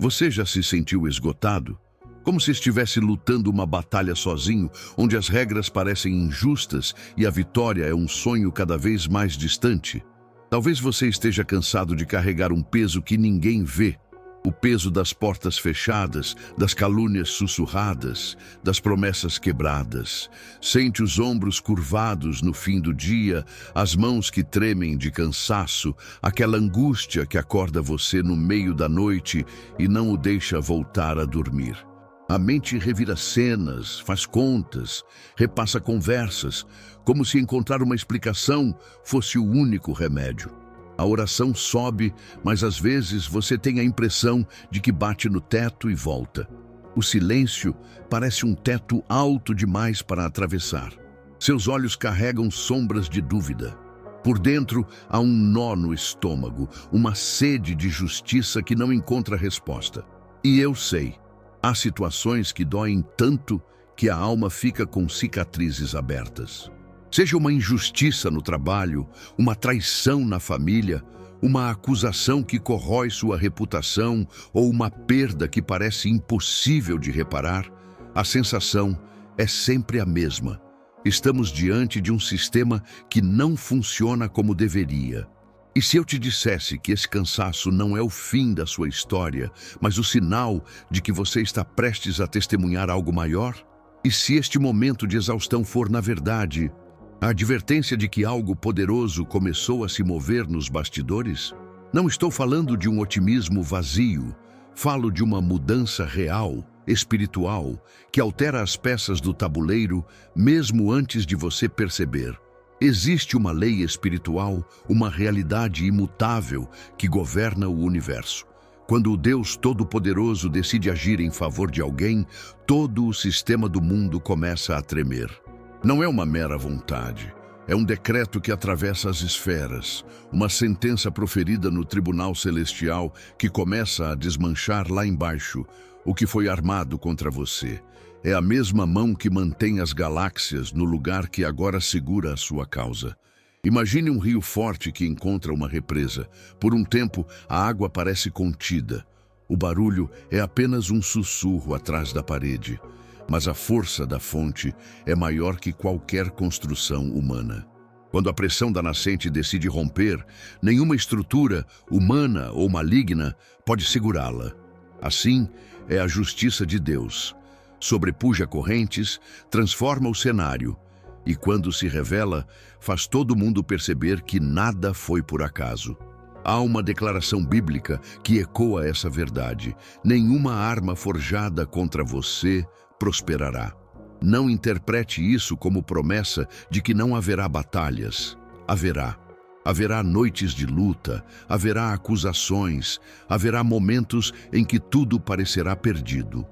Você já se sentiu esgotado? Como se estivesse lutando uma batalha sozinho, onde as regras parecem injustas e a vitória é um sonho cada vez mais distante? Talvez você esteja cansado de carregar um peso que ninguém vê. O peso das portas fechadas, das calúnias sussurradas, das promessas quebradas. Sente os ombros curvados no fim do dia, as mãos que tremem de cansaço, aquela angústia que acorda você no meio da noite e não o deixa voltar a dormir. A mente revira cenas, faz contas, repassa conversas, como se encontrar uma explicação fosse o único remédio. A oração sobe, mas às vezes você tem a impressão de que bate no teto e volta. O silêncio parece um teto alto demais para atravessar. Seus olhos carregam sombras de dúvida. Por dentro há um nó no estômago, uma sede de justiça que não encontra resposta. E eu sei, há situações que doem tanto que a alma fica com cicatrizes abertas. Seja uma injustiça no trabalho, uma traição na família, uma acusação que corrói sua reputação ou uma perda que parece impossível de reparar, a sensação é sempre a mesma. Estamos diante de um sistema que não funciona como deveria. E se eu te dissesse que esse cansaço não é o fim da sua história, mas o sinal de que você está prestes a testemunhar algo maior? E se este momento de exaustão for, na verdade, a advertência de que algo poderoso começou a se mover nos bastidores? Não estou falando de um otimismo vazio. Falo de uma mudança real, espiritual, que altera as peças do tabuleiro mesmo antes de você perceber. Existe uma lei espiritual, uma realidade imutável que governa o universo. Quando o Deus Todo-Poderoso decide agir em favor de alguém, todo o sistema do mundo começa a tremer. Não é uma mera vontade, é um decreto que atravessa as esferas, uma sentença proferida no tribunal celestial que começa a desmanchar lá embaixo o que foi armado contra você. É a mesma mão que mantém as galáxias no lugar que agora segura a sua causa. Imagine um rio forte que encontra uma represa. Por um tempo, a água parece contida. O barulho é apenas um sussurro atrás da parede. Mas a força da fonte é maior que qualquer construção humana. Quando a pressão da nascente decide romper, nenhuma estrutura, humana ou maligna, pode segurá-la. Assim é a justiça de Deus. Sobrepuja correntes, transforma o cenário e, quando se revela, faz todo mundo perceber que nada foi por acaso. Há uma declaração bíblica que ecoa essa verdade. Nenhuma arma forjada contra você prosperará. Não interprete isso como promessa de que não haverá batalhas. Haverá. Haverá noites de luta, haverá acusações, haverá momentos em que tudo parecerá perdido.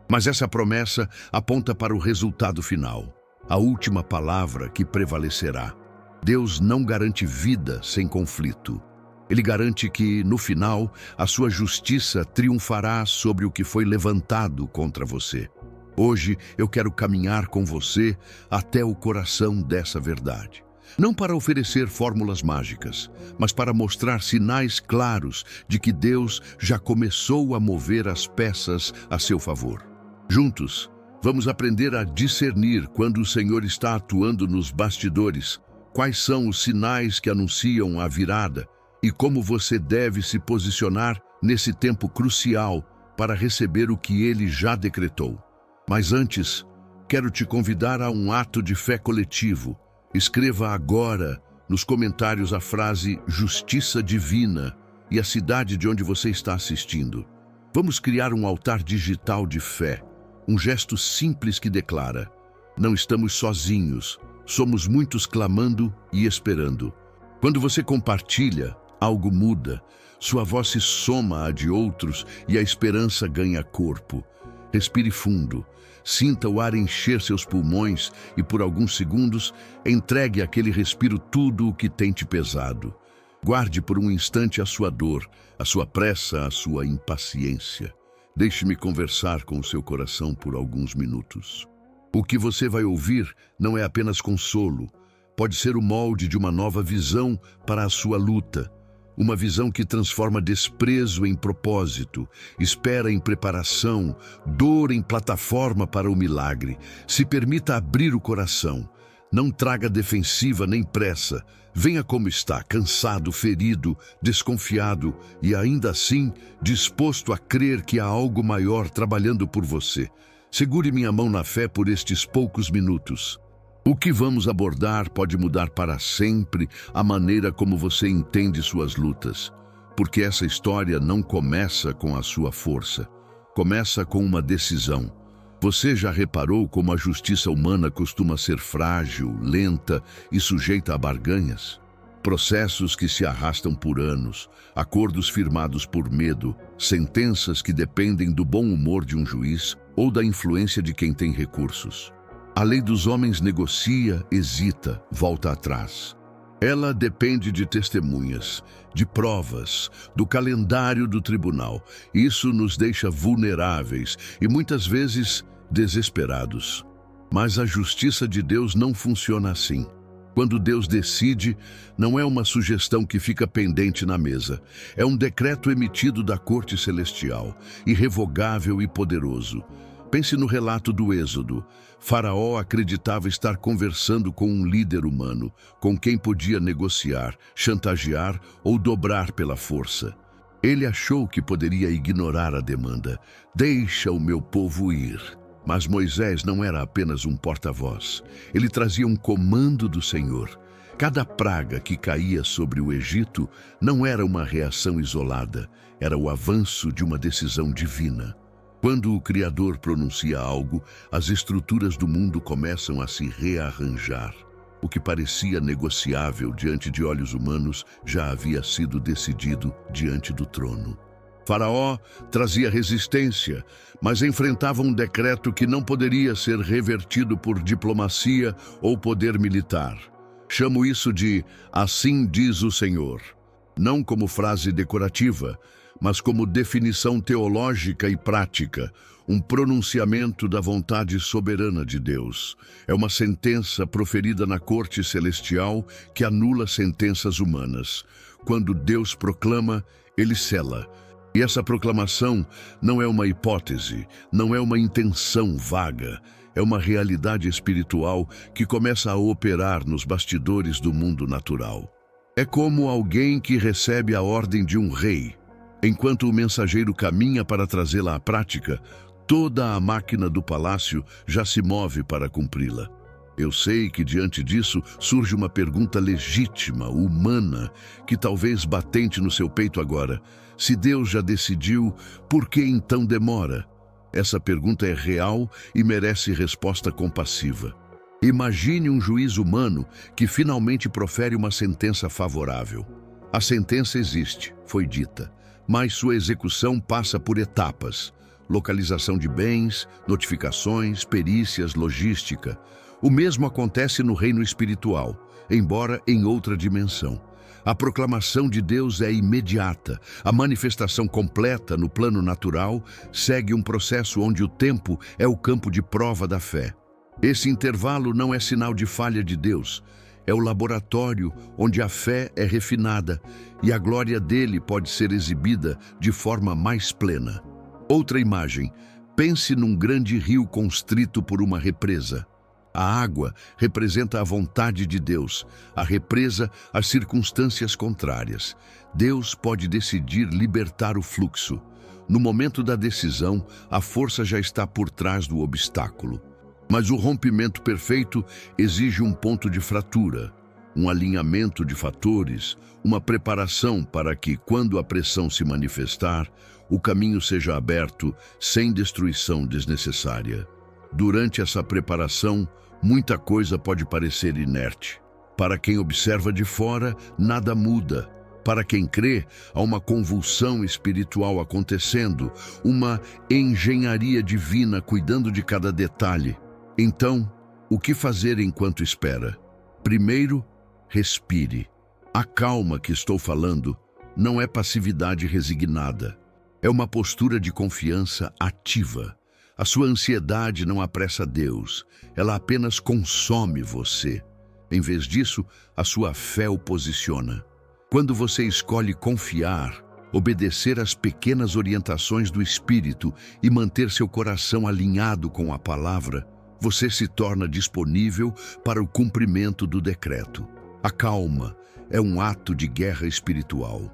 Mas essa promessa aponta para o resultado final, a última palavra que prevalecerá. Deus não garante vida sem conflito. Ele garante que, no final, a sua justiça triunfará sobre o que foi levantado contra você. Hoje eu quero caminhar com você até o coração dessa verdade. Não para oferecer fórmulas mágicas, mas para mostrar sinais claros de que Deus já começou a mover as peças a seu favor. Juntos, vamos aprender a discernir quando o Senhor está atuando nos bastidores, quais são os sinais que anunciam a virada e como você deve se posicionar nesse tempo crucial para receber o que Ele já decretou. Mas antes, quero te convidar a um ato de fé coletivo. Escreva agora nos comentários a frase Justiça Divina e a cidade de onde você está assistindo. Vamos criar um altar digital de fé, um gesto simples que declara: não estamos sozinhos, somos muitos clamando e esperando. Quando você compartilha, algo muda, sua voz se soma à de outros e a esperança ganha corpo. Respire fundo, sinta o ar encher seus pulmões e, por alguns segundos, entregue àquele respiro tudo o que tem te pesado. Guarde por um instante a sua dor, a sua pressa, a sua impaciência. Deixe-me conversar com o seu coração por alguns minutos. O que você vai ouvir não é apenas consolo, pode ser o molde de uma nova visão para a sua luta. Uma visão que transforma desprezo em propósito, espera em preparação, dor em plataforma para o milagre. Se permita abrir o coração. Não traga defensiva nem pressa. Venha como está, cansado, ferido, desconfiado e ainda assim disposto a crer que há algo maior trabalhando por você. Segure minha mão na fé por estes poucos minutos. O que vamos abordar pode mudar para sempre a maneira como você entende suas lutas, porque essa história não começa com a sua força, começa com uma decisão. Você já reparou como a justiça humana costuma ser frágil, lenta e sujeita a barganhas? Processos que se arrastam por anos, acordos firmados por medo, sentenças que dependem do bom humor de um juiz ou da influência de quem tem recursos. A lei dos homens negocia, hesita, volta atrás. Ela depende de testemunhas, de provas, do calendário do tribunal. Isso nos deixa vulneráveis e muitas vezes desesperados. Mas a justiça de Deus não funciona assim. Quando Deus decide, não é uma sugestão que fica pendente na mesa. É um decreto emitido da corte celestial, irrevogável e poderoso. Pense no relato do Êxodo. Faraó acreditava estar conversando com um líder humano, com quem podia negociar, chantagear ou dobrar pela força. Ele achou que poderia ignorar a demanda. Deixa o meu povo ir. Mas Moisés não era apenas um porta-voz. Ele trazia um comando do Senhor. Cada praga que caía sobre o Egito não era uma reação isolada, era o avanço de uma decisão divina. Quando o Criador pronuncia algo, as estruturas do mundo começam a se rearranjar. O que parecia negociável diante de olhos humanos já havia sido decidido diante do trono. Faraó trazia resistência, mas enfrentava um decreto que não poderia ser revertido por diplomacia ou poder militar. Chamo isso de "assim diz o Senhor", não como frase decorativa, mas como definição teológica e prática, um pronunciamento da vontade soberana de Deus. É uma sentença proferida na corte celestial que anula sentenças humanas. Quando Deus proclama, ele sela. E essa proclamação não é uma hipótese, não é uma intenção vaga, é uma realidade espiritual que começa a operar nos bastidores do mundo natural. É como alguém que recebe a ordem de um rei. Enquanto o mensageiro caminha para trazê-la à prática, toda a máquina do palácio já se move para cumpri-la. Eu sei que diante disso surge uma pergunta legítima, humana, que talvez batente no seu peito agora. Se Deus já decidiu, por que então demora? Essa pergunta é real e merece resposta compassiva. Imagine um juiz humano que finalmente profere uma sentença favorável. A sentença existe, foi dita, mas sua execução passa por etapas. Localização de bens, notificações, perícias, logística. O mesmo acontece no reino espiritual, embora em outra dimensão. A proclamação de Deus é imediata. A manifestação completa no plano natural segue um processo onde o tempo é o campo de prova da fé. Esse intervalo não é sinal de falha de Deus. É o laboratório onde a fé é refinada e a glória dele pode ser exibida de forma mais plena. Outra imagem. Pense num grande rio constrito por uma represa. A água representa a vontade de Deus, a represa, as circunstâncias contrárias. Deus pode decidir libertar o fluxo. No momento da decisão, a força já está por trás do obstáculo. Mas o rompimento perfeito exige um ponto de fratura, um alinhamento de fatores, uma preparação para que, quando a pressão se manifestar, o caminho seja aberto sem destruição desnecessária. Durante essa preparação, muita coisa pode parecer inerte. Para quem observa de fora, nada muda. Para quem crê, há uma convulsão espiritual acontecendo, uma engenharia divina cuidando de cada detalhe. Então, o que fazer enquanto espera? Primeiro, respire. A calma que estou falando não é passividade resignada. É uma postura de confiança ativa. A sua ansiedade não apressa Deus, ela apenas consome você. Em vez disso, a sua fé o posiciona. Quando você escolhe confiar, obedecer às pequenas orientações do Espírito e manter seu coração alinhado com a palavra, você se torna disponível para o cumprimento do decreto. A calma é um ato de guerra espiritual.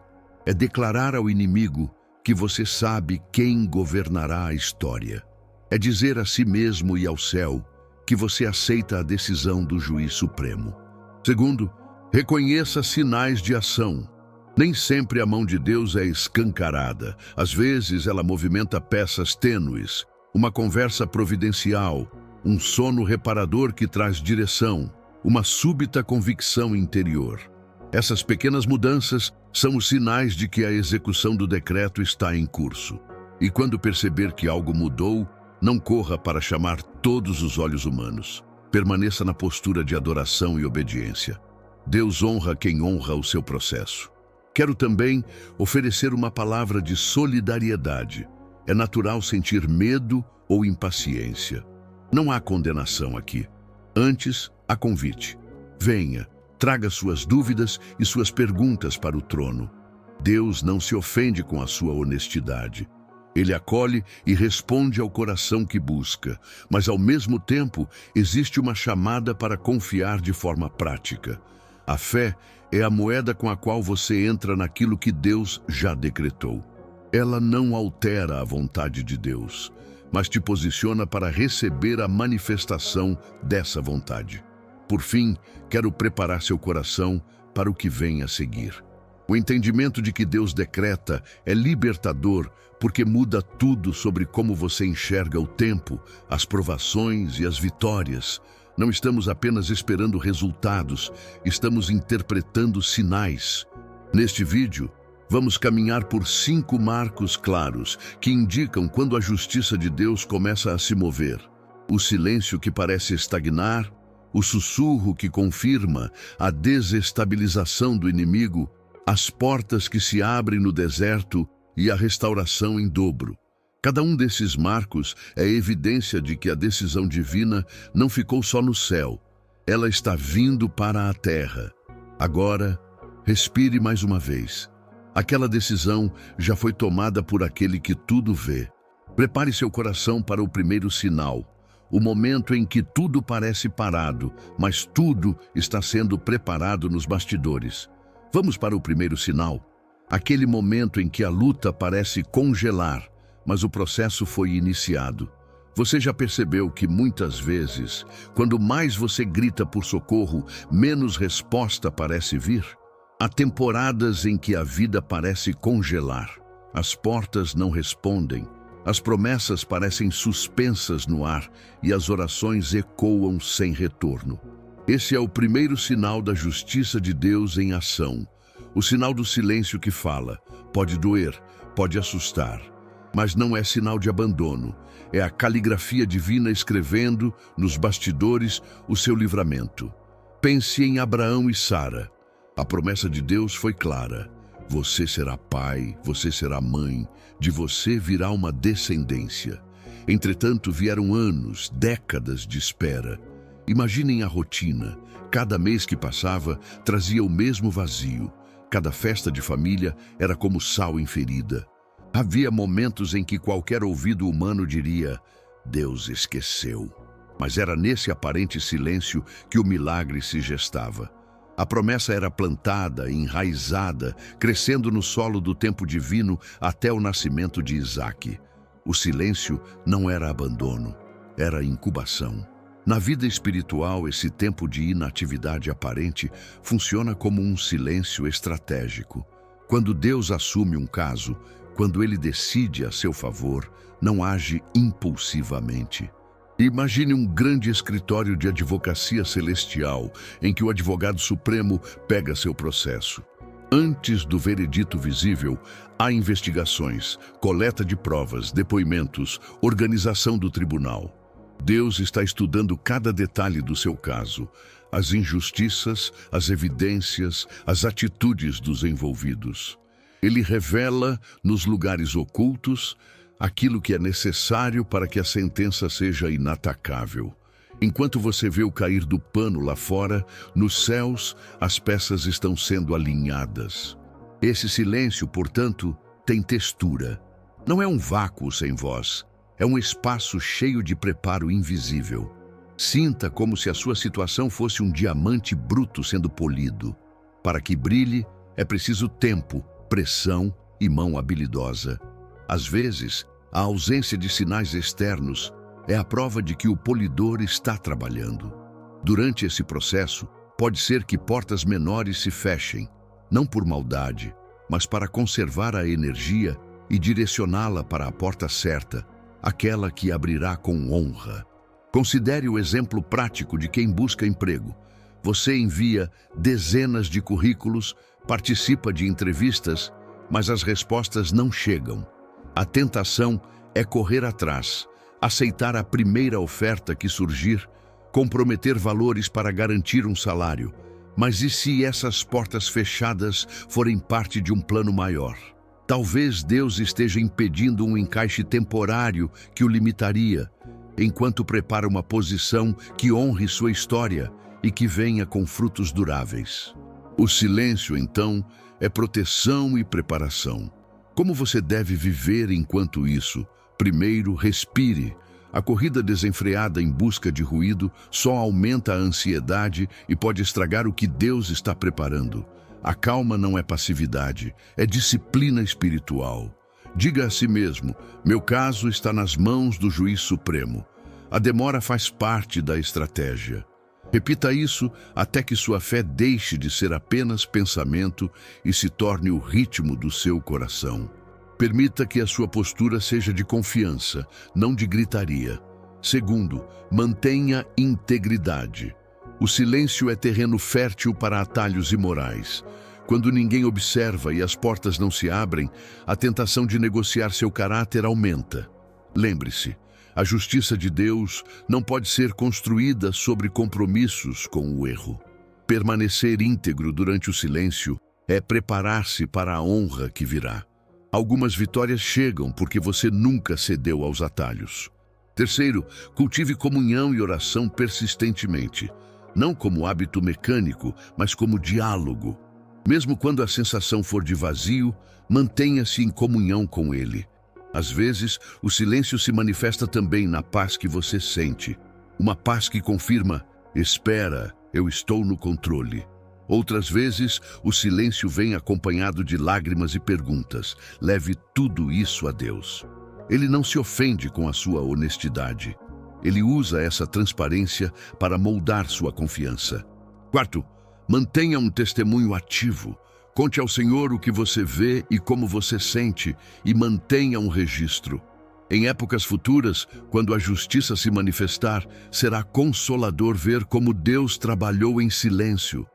É declarar ao inimigo que você sabe quem governará a história. É dizer a si mesmo e ao céu que você aceita a decisão do juiz supremo. Segundo, reconheça sinais de ação. Nem sempre a mão de Deus é escancarada. Às vezes ela movimenta peças tênues, uma conversa providencial, um sono reparador que traz direção, uma súbita convicção interior. Essas pequenas mudanças são os sinais de que a execução do decreto está em curso. E quando perceber que algo mudou, não corra para chamar todos os olhos humanos. Permaneça na postura de adoração e obediência. Deus honra quem honra o seu processo. Quero também oferecer uma palavra de solidariedade. É natural sentir medo ou impaciência. Não há condenação aqui. Antes, há convite. Venha, traga suas dúvidas e suas perguntas para o trono. Deus não se ofende com a sua honestidade. Ele acolhe e responde ao coração que busca, mas ao mesmo tempo existe uma chamada para confiar de forma prática. A fé é a moeda com a qual você entra naquilo que Deus já decretou. Ela não altera a vontade de Deus, mas te posiciona para receber a manifestação dessa vontade. Por fim, quero preparar seu coração para o que vem a seguir. O entendimento de que Deus decreta é libertador porque muda tudo sobre como você enxerga o tempo, as provações e as vitórias. Não estamos apenas esperando resultados, estamos interpretando sinais. Neste vídeo, vamos caminhar por 5 marcos claros que indicam quando a justiça de Deus começa a se mover. O silêncio que parece estagnar, o sussurro que confirma a desestabilização do inimigo, as portas que se abrem no deserto e a restauração em dobro. Cada um desses marcos é evidência de que a decisão divina não ficou só no céu. Ela está vindo para a terra. Agora, respire mais uma vez. Aquela decisão já foi tomada por aquele que tudo vê. Prepare seu coração para o primeiro sinal. O momento em que tudo parece parado, mas tudo está sendo preparado nos bastidores. Vamos para o primeiro sinal. Aquele momento em que a luta parece congelar, mas o processo foi iniciado. Você já percebeu que muitas vezes, quando mais você grita por socorro, menos resposta parece vir? Há temporadas em que a vida parece congelar. As portas não respondem, as promessas parecem suspensas no ar e as orações ecoam sem retorno. Esse é o primeiro sinal da justiça de Deus em ação. O sinal do silêncio que fala. Pode doer, pode assustar, mas não é sinal de abandono. É a caligrafia divina escrevendo, nos bastidores, o seu livramento. Pense em Abraão e Sara. A promessa de Deus foi clara. Você será pai, você será mãe, de você virá uma descendência. Entretanto, vieram anos, décadas de espera. Imaginem a rotina. Cada mês que passava trazia o mesmo vazio. Cada festa de família era como sal em ferida. Havia momentos em que qualquer ouvido humano diria, Deus esqueceu. Mas era nesse aparente silêncio que o milagre se gestava. A promessa era plantada, enraizada, crescendo no solo do tempo divino até o nascimento de Isaque. O silêncio não era abandono, era incubação. Na vida espiritual, esse tempo de inatividade aparente funciona como um silêncio estratégico. Quando Deus assume um caso, quando Ele decide a seu favor, não age impulsivamente. Imagine um grande escritório de advocacia celestial, em que o advogado supremo pega seu processo. Antes do veredito visível, há investigações, coleta de provas, depoimentos, organização do tribunal. Deus está estudando cada detalhe do seu caso, as injustiças, as evidências, as atitudes dos envolvidos. Ele revela, nos lugares ocultos, aquilo que é necessário para que a sentença seja inatacável. Enquanto você vê o cair do pano lá fora, nos céus, as peças estão sendo alinhadas. Esse silêncio, portanto, tem textura. Não é um vácuo sem voz, é um espaço cheio de preparo invisível. Sinta como se a sua situação fosse um diamante bruto sendo polido. Para que brilhe, é preciso tempo, pressão e mão habilidosa. Às vezes, a ausência de sinais externos é a prova de que o polidor está trabalhando. Durante esse processo, pode ser que portas menores se fechem, não por maldade, mas para conservar a energia e direcioná-la para a porta certa, aquela que abrirá com honra. Considere o exemplo prático de quem busca emprego. Você envia dezenas de currículos, participa de entrevistas, mas as respostas não chegam. A tentação é correr atrás, aceitar a primeira oferta que surgir, comprometer valores para garantir um salário. Mas e se essas portas fechadas forem parte de um plano maior? Talvez Deus esteja impedindo um encaixe temporário que o limitaria, enquanto prepara uma posição que honre sua história e que venha com frutos duráveis. O silêncio, então, é proteção e preparação. Como você deve viver enquanto isso? Primeiro, respire. A corrida desenfreada em busca de ruído só aumenta a ansiedade e pode estragar o que Deus está preparando. A calma não é passividade, é disciplina espiritual. Diga a si mesmo: meu caso está nas mãos do Juiz Supremo. A demora faz parte da estratégia. Repita isso até que sua fé deixe de ser apenas pensamento e se torne o ritmo do seu coração. Permita que a sua postura seja de confiança, não de gritaria. Segundo, mantenha integridade. O silêncio é terreno fértil para atalhos imorais. Quando ninguém observa e as portas não se abrem, a tentação de negociar seu caráter aumenta. Lembre-se, a justiça de Deus não pode ser construída sobre compromissos com o erro. Permanecer íntegro durante o silêncio é preparar-se para a honra que virá. Algumas vitórias chegam porque você nunca cedeu aos atalhos. Terceiro, cultive comunhão e oração persistentemente. Não como hábito mecânico, mas como diálogo. Mesmo quando a sensação for de vazio, mantenha-se em comunhão com Ele. Às vezes, o silêncio se manifesta também na paz que você sente. Uma paz que confirma: espera, eu estou no controle. Outras vezes, o silêncio vem acompanhado de lágrimas e perguntas. Leve tudo isso a Deus. Ele não se ofende com a sua honestidade. Ele usa essa transparência para moldar sua confiança. Quarto, mantenha um testemunho ativo. Conte ao Senhor o que você vê e como você sente, e mantenha um registro. Em épocas futuras, quando a justiça se manifestar, será consolador ver como Deus trabalhou em silêncio.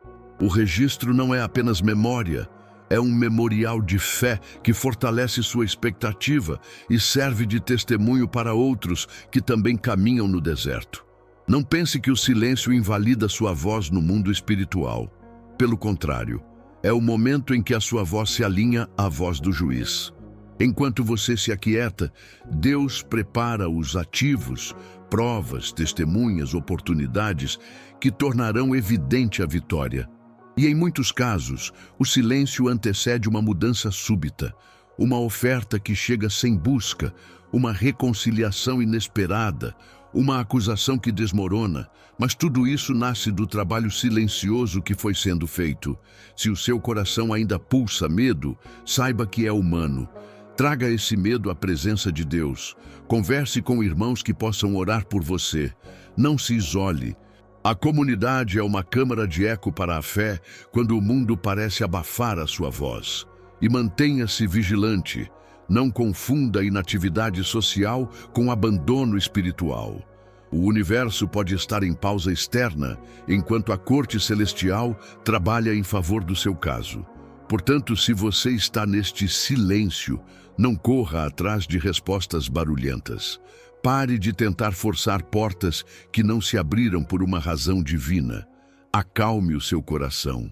O registro não é apenas memória, é um memorial de fé que fortalece sua expectativa e serve de testemunho para outros que também caminham no deserto. Não pense que o silêncio invalida sua voz no mundo espiritual. Pelo contrário, é o momento em que a sua voz se alinha à voz do juiz. Enquanto você se aquieta, Deus prepara os ativos, provas, testemunhas, oportunidades que tornarão evidente a vitória. E em muitos casos, o silêncio antecede uma mudança súbita, uma oferta que chega sem busca, uma reconciliação inesperada, uma acusação que desmorona, mas tudo isso nasce do trabalho silencioso que foi sendo feito. Se o seu coração ainda pulsa medo, saiba que é humano. Traga esse medo à presença de Deus. Converse com irmãos que possam orar por você. Não se isole. A comunidade é uma câmara de eco para a fé quando o mundo parece abafar a sua voz. E mantenha-se vigilante. Não confunda inatividade social com abandono espiritual. O universo pode estar em pausa externa, enquanto a corte celestial trabalha em favor do seu caso. Portanto, se você está neste silêncio, não corra atrás de respostas barulhentas. Pare de tentar forçar portas que não se abriram por uma razão divina. Acalme o seu coração.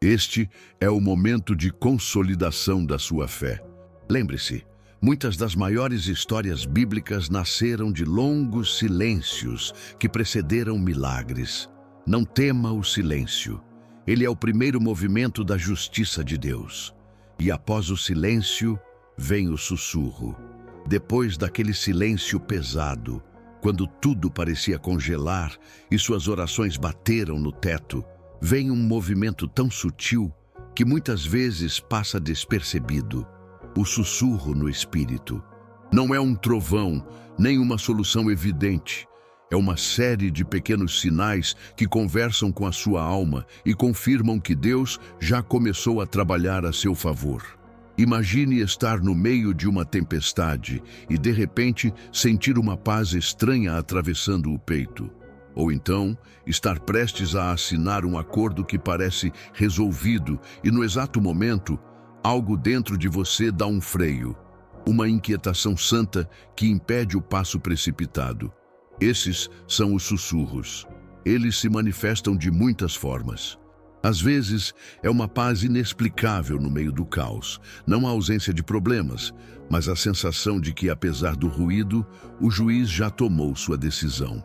Este é o momento de consolidação da sua fé. Lembre-se, Muitas das maiores histórias bíblicas nasceram de longos silêncios que precederam milagres. Não tema o silêncio. Ele é o primeiro movimento da justiça de Deus. E após o silêncio, vem o sussurro. Depois daquele silêncio pesado, quando tudo parecia congelar e suas orações bateram no teto, vem um movimento tão sutil que muitas vezes passa despercebido. O sussurro no espírito. Não é um trovão, nem uma solução evidente. É uma série de pequenos sinais que conversam com a sua alma e confirmam que Deus já começou a trabalhar a seu favor. Imagine estar no meio de uma tempestade e, de repente, sentir uma paz estranha atravessando o peito. Ou então, estar prestes a assinar um acordo que parece resolvido e, no exato momento, algo dentro de você dá um freio. Uma inquietação santa que impede o passo precipitado. Esses são os sussurros. Eles se manifestam de muitas formas. Às vezes, é uma paz inexplicável no meio do caos. Não a ausência de problemas, mas a sensação de que, apesar do ruído, o juiz já tomou sua decisão.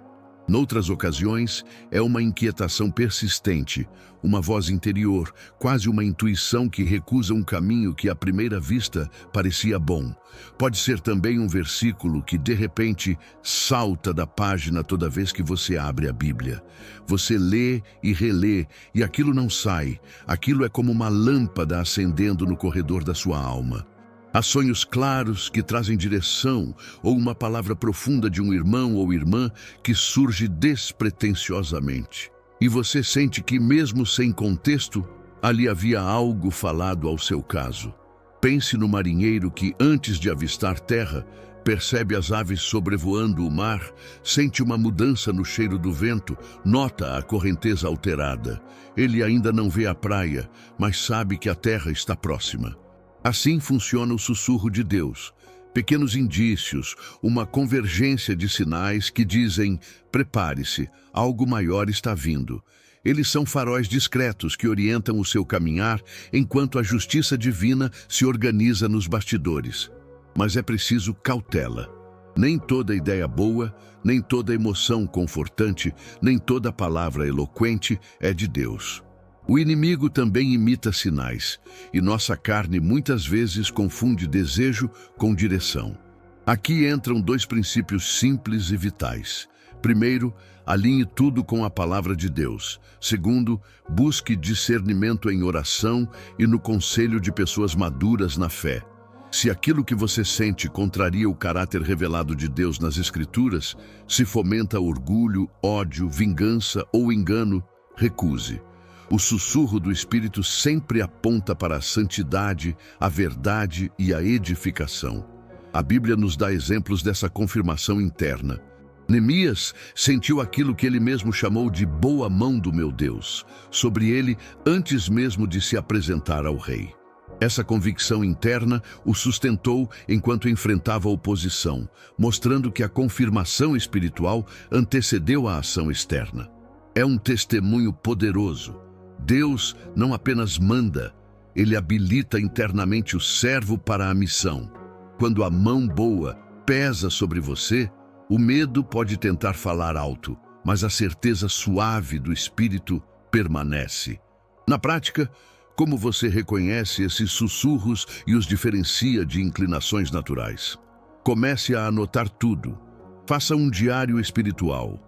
Noutras ocasiões, é uma inquietação persistente, uma voz interior, quase uma intuição que recusa um caminho que à primeira vista parecia bom. Pode ser também um versículo que de repente salta da página toda vez que você abre a Bíblia. Você lê e relê e aquilo não sai. Aquilo é como uma lâmpada acendendo no corredor da sua alma. Há sonhos claros que trazem direção ou uma palavra profunda de um irmão ou irmã que surge despretensiosamente. E você sente que, mesmo sem contexto, ali havia algo falado ao seu caso. Pense no marinheiro que, antes de avistar terra, percebe as aves sobrevoando o mar, sente uma mudança no cheiro do vento, nota a correnteza alterada. Ele ainda não vê a praia, mas sabe que a terra está próxima. Assim funciona o sussurro de Deus. Pequenos indícios, uma convergência de sinais que dizem: prepare-se, algo maior está vindo. Eles são faróis discretos que orientam o seu caminhar enquanto a justiça divina se organiza nos bastidores. Mas é preciso cautela. Nem toda ideia boa, nem toda emoção confortante, nem toda palavra eloquente é de Deus. O inimigo também imita sinais, e nossa carne muitas vezes confunde desejo com direção. Aqui entram dois princípios simples e vitais. Primeiro, alinhe tudo com a palavra de Deus. Segundo, busque discernimento em oração e no conselho de pessoas maduras na fé. Se aquilo que você sente contraria o caráter revelado de Deus nas Escrituras, se fomenta orgulho, ódio, vingança ou engano, recuse. O sussurro do Espírito sempre aponta para a santidade, a verdade e a edificação. A Bíblia nos dá exemplos dessa confirmação interna. Neemias sentiu aquilo que ele mesmo chamou de boa mão do meu Deus, sobre ele antes mesmo de se apresentar ao rei. Essa convicção interna o sustentou enquanto enfrentava a oposição, mostrando que a confirmação espiritual antecedeu a ação externa. É um testemunho poderoso. Deus não apenas manda, ele habilita internamente o servo para a missão. Quando a mão boa pesa sobre você, o medo pode tentar falar alto, mas a certeza suave do Espírito permanece. Na prática, como você reconhece esses sussurros e os diferencia de inclinações naturais? Comece a anotar tudo. Faça um diário espiritual.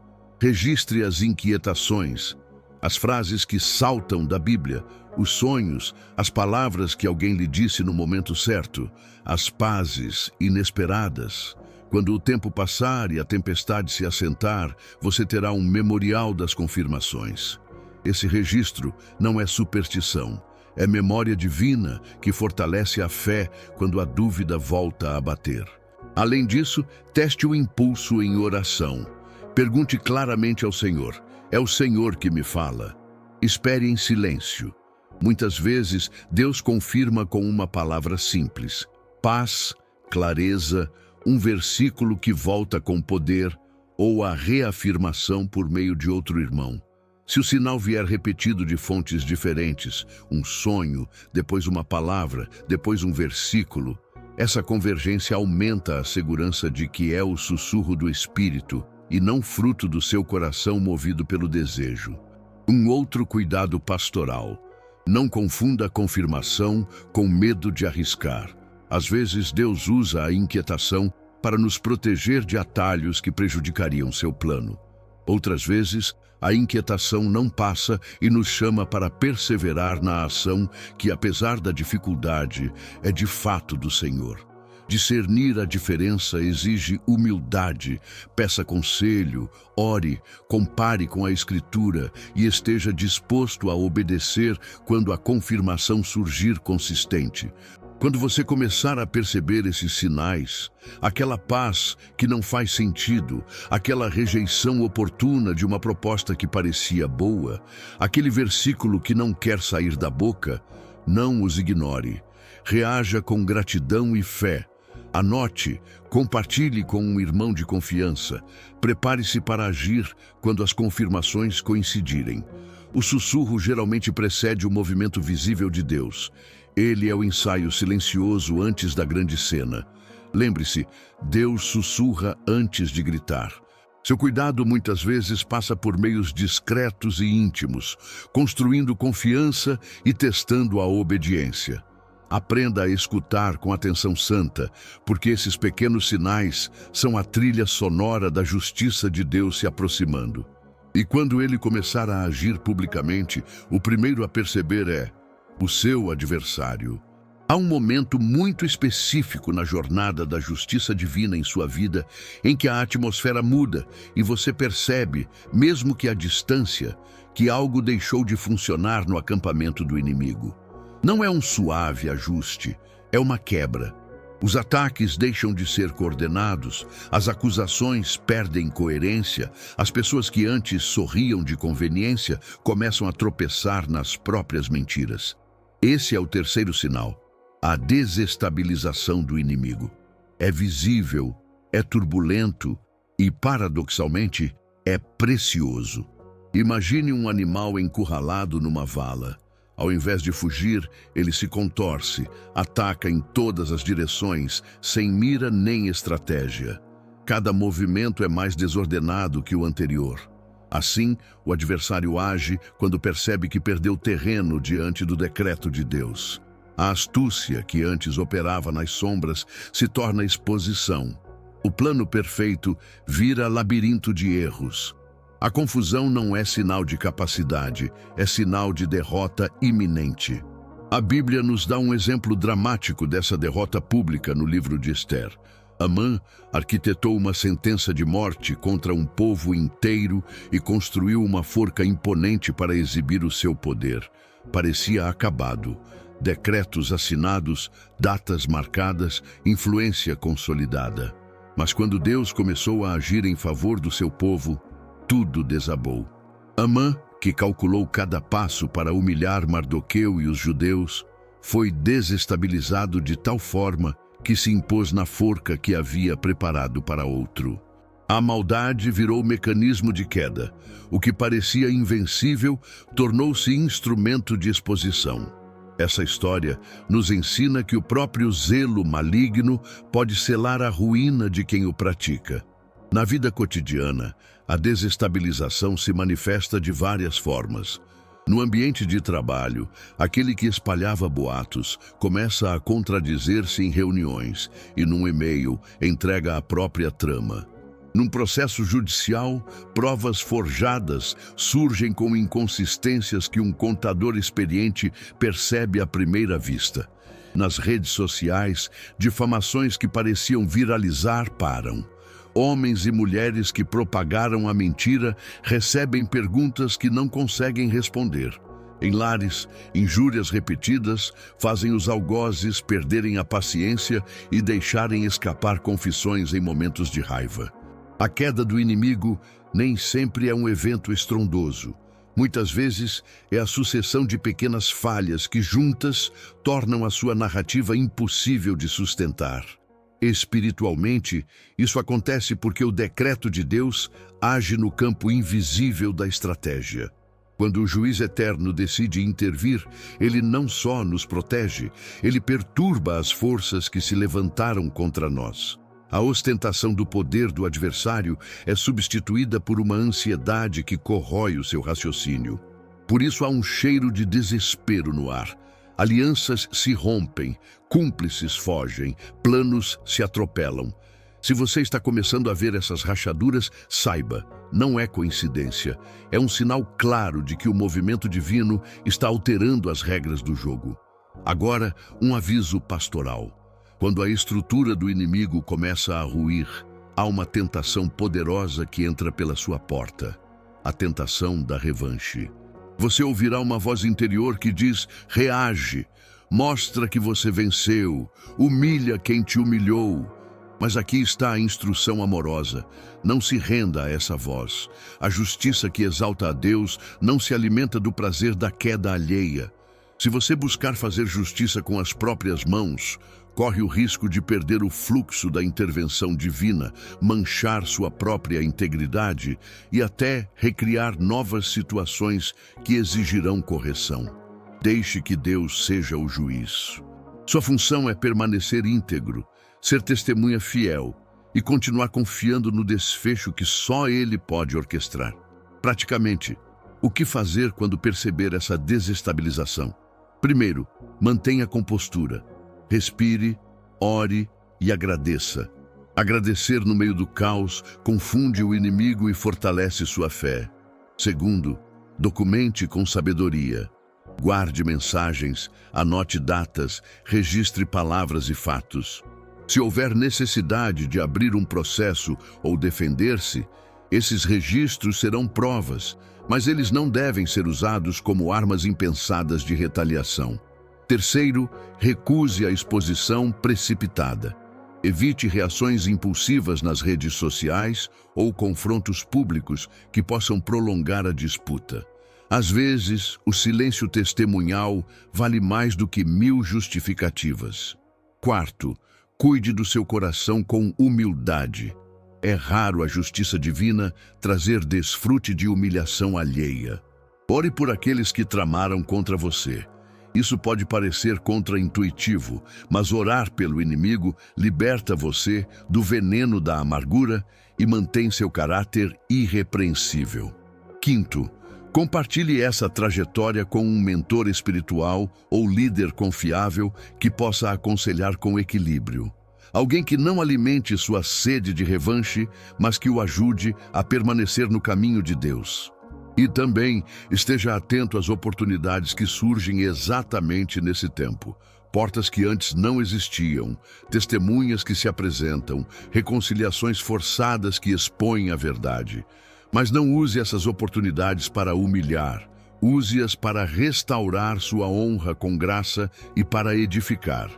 Registre as inquietações, as frases que saltam da Bíblia, os sonhos, as palavras que alguém lhe disse no momento certo, as pazes inesperadas. Quando o tempo passar e a tempestade se assentar, você terá um memorial das confirmações. Esse registro não é superstição, é memória divina que fortalece a fé quando a dúvida volta a bater. Além disso, teste o impulso em oração. Pergunte claramente ao Senhor: é o Senhor que me fala? Espere em silêncio. Muitas vezes, Deus confirma com uma palavra simples: paz, clareza, um versículo que volta com poder ou a reafirmação por meio de outro irmão. Se o sinal vier repetido de fontes diferentes, um sonho, depois uma palavra, depois um versículo, Essa convergência aumenta a segurança de que é o sussurro do Espírito e não fruto do seu coração movido pelo desejo. Um outro cuidado pastoral: não confunda a confirmação com medo de arriscar. Às vezes, Deus usa a inquietação para nos proteger de atalhos que prejudicariam seu plano. Outras vezes, a inquietação não passa e nos chama para perseverar na ação que, apesar da dificuldade, é de fato do Senhor. Discernir a diferença exige humildade. Peça conselho, ore, compare com a Escritura e esteja disposto a obedecer quando a confirmação surgir consistente. Quando você começar a perceber esses sinais, aquela paz que não faz sentido, aquela rejeição oportuna de uma proposta que parecia boa, aquele versículo que não quer sair da boca, não os ignore. Reaja com gratidão e fé. Anote, compartilhe com um irmão de confiança. Prepare-se para agir quando as confirmações coincidirem. O sussurro geralmente precede o movimento visível de Deus. Ele é o ensaio silencioso antes da grande cena. Lembre-se, Deus sussurra antes de gritar. Seu cuidado muitas vezes passa por meios discretos e íntimos, construindo confiança e testando a obediência. Aprenda a escutar com atenção santa, porque esses pequenos sinais são a trilha sonora da justiça de Deus se aproximando. E quando ele começar a agir publicamente, o primeiro a perceber é o seu adversário. Há um momento muito específico na jornada da justiça divina em sua vida em que a atmosfera muda e você percebe, mesmo que à distância, que algo deixou de funcionar no acampamento do inimigo. Não é um suave ajuste, é uma quebra. Os ataques deixam de ser coordenados, as acusações perdem coerência, as pessoas que antes sorriam de conveniência começam a tropeçar nas próprias mentiras. Esse é o terceiro sinal, a desestabilização do inimigo. É visível, é turbulento e, paradoxalmente, é precioso. Imagine um animal encurralado numa vala. Ao invés de fugir, ele se contorce, ataca em todas as direções, sem mira nem estratégia. Cada movimento é mais desordenado que o anterior. Assim, o adversário age quando percebe que perdeu terreno diante do decreto de Deus. A astúcia, que antes operava nas sombras, se torna exposição. O plano perfeito vira labirinto de erros. A confusão não é sinal de capacidade, é sinal de derrota iminente. A Bíblia nos dá um exemplo dramático dessa derrota pública no livro de Esther. Amã arquitetou uma sentença de morte contra um povo inteiro e construiu uma forca imponente para exibir o seu poder. Parecia acabado. Decretos assinados, datas marcadas, influência consolidada. Mas quando Deus começou a agir em favor do seu povo, tudo desabou. Amã, que calculou cada passo para humilhar Mardoqueu e os judeus, foi desestabilizado de tal forma que se impôs na forca que havia preparado para outro. A maldade virou mecanismo de queda. O que parecia invencível tornou-se instrumento de exposição. Essa história nos ensina que o próprio zelo maligno pode selar a ruína de quem o pratica. Na vida cotidiana, a desestabilização se manifesta de várias formas. No ambiente de trabalho, aquele que espalhava boatos começa a contradizer-se em reuniões e, num e-mail, entrega a própria trama. Num processo judicial, provas forjadas surgem com inconsistências que um contador experiente percebe à primeira vista. Nas redes sociais, difamações que pareciam viralizar param. Homens e mulheres que propagaram a mentira recebem perguntas que não conseguem responder. Em lares, injúrias repetidas fazem os algozes perderem a paciência e deixarem escapar confissões em momentos de raiva. A queda do inimigo nem sempre é um evento estrondoso. Muitas vezes é a sucessão de pequenas falhas que juntas tornam a sua narrativa impossível de sustentar. Espiritualmente, isso acontece porque o decreto de Deus age no campo invisível da estratégia. Quando o juiz eterno decide intervir, ele não só nos protege, ele perturba as forças que se levantaram contra nós. A ostentação do poder do adversário é substituída por uma ansiedade que corrói o seu raciocínio. Por isso há um cheiro de desespero no ar. Alianças se rompem, cúmplices fogem, planos se atropelam. Se você está começando a ver essas rachaduras, saiba, não é coincidência. É um sinal claro de que o movimento divino está alterando as regras do jogo. Agora, um aviso pastoral. Quando a estrutura do inimigo começa a ruir, há uma tentação poderosa que entra pela sua porta. A tentação da revanche. Você ouvirá uma voz interior que diz: reage, mostra que você venceu, humilha quem te humilhou. Mas aqui está a instrução amorosa. Não se renda a essa voz. A justiça que exalta a Deus não se alimenta do prazer da queda alheia. Se você buscar fazer justiça com as próprias mãos, corre o risco de perder o fluxo da intervenção divina, manchar sua própria integridade e até recriar novas situações que exigirão correção. Deixe que Deus seja o juiz. Sua função é permanecer íntegro, ser testemunha fiel e continuar confiando no desfecho que só Ele pode orquestrar. Praticamente, o que fazer quando perceber essa desestabilização? Primeiro, mantenha a compostura. Respire, ore e agradeça. Agradecer no meio do caos confunde o inimigo e fortalece sua fé. Segundo, documente com sabedoria. Guarde mensagens, anote datas, registre palavras e fatos. Se houver necessidade de abrir um processo ou defender-se, esses registros serão provas, mas eles não devem ser usados como armas impensadas de retaliação. Terceiro, recuse a exposição precipitada. Evite reações impulsivas nas redes sociais ou confrontos públicos que possam prolongar a disputa. Às vezes, o silêncio testemunhal vale mais do que 1000 justificativas. Quarto, cuide do seu coração com humildade. É raro a justiça divina trazer desfrute de humilhação alheia. Ore por aqueles que tramaram contra você. Isso pode parecer contraintuitivo, mas orar pelo inimigo liberta você do veneno da amargura e mantém seu caráter irrepreensível. Quinto, compartilhe essa trajetória com um mentor espiritual ou líder confiável que possa aconselhar com equilíbrio. Alguém que não alimente sua sede de revanche, mas que o ajude a permanecer no caminho de Deus. E também esteja atento às oportunidades que surgem exatamente nesse tempo. Portas que antes não existiam, testemunhas que se apresentam, reconciliações forçadas que expõem a verdade. Mas não use essas oportunidades para humilhar. Use-as para restaurar sua honra com graça e para edificar.